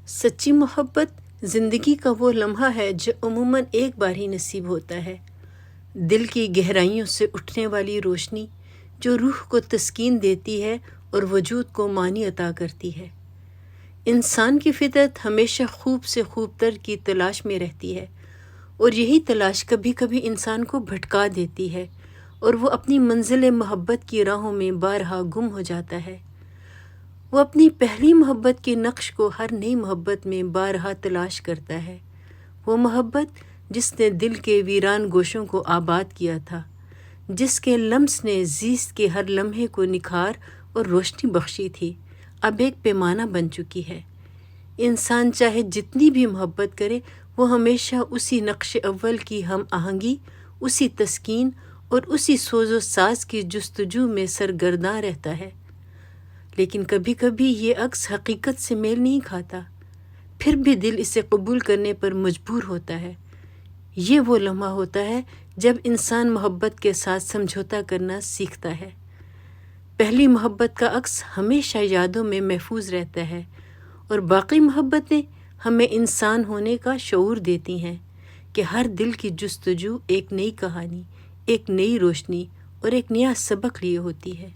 سچی محبت زندگی کا وہ لمحہ ہے جو عموماً ایک بار ہی نصیب ہوتا ہے۔ دل کی گہرائیوں سے اٹھنے والی روشنی جو روح کو تسکین دیتی ہے اور وجود کو معنی عطا کرتی ہے۔ انسان کی فطرت ہمیشہ خوب سے خوب تر کی تلاش میں رہتی ہے، اور یہی تلاش کبھی کبھی انسان کو بھٹکا دیتی ہے اور وہ اپنی منزل محبت کی راہوں میں بارہا گم ہو جاتا ہے۔ وہ اپنی پہلی محبت کے نقش کو ہر نئی محبت میں بارہا تلاش کرتا ہے، وہ محبت جس نے دل کے ویران گوشوں کو آباد کیا تھا، جس کے لمس نے زیست کے ہر لمحے کو نکھار اور روشنی بخشی تھی، اب ایک پیمانہ بن چکی ہے۔ انسان چاہے جتنی بھی محبت کرے، وہ ہمیشہ اسی نقش اول کی ہم آہنگی، اسی تسکین اور اسی سوز و ساز کی جستجو میں سرگرداں رہتا ہے۔ لیکن کبھی کبھی یہ عکس حقیقت سے میل نہیں کھاتا، پھر بھی دل اسے قبول کرنے پر مجبور ہوتا ہے۔ یہ وہ لمحہ ہوتا ہے جب انسان محبت کے ساتھ سمجھوتہ کرنا سیکھتا ہے۔ پہلی محبت کا عکس ہمیشہ یادوں میں محفوظ رہتا ہے، اور باقی محبتیں ہمیں انسان ہونے کا شعور دیتی ہیں کہ ہر دل کی جستجو ایک نئی کہانی، ایک نئی روشنی اور ایک نیا سبق لیے ہوتی ہے۔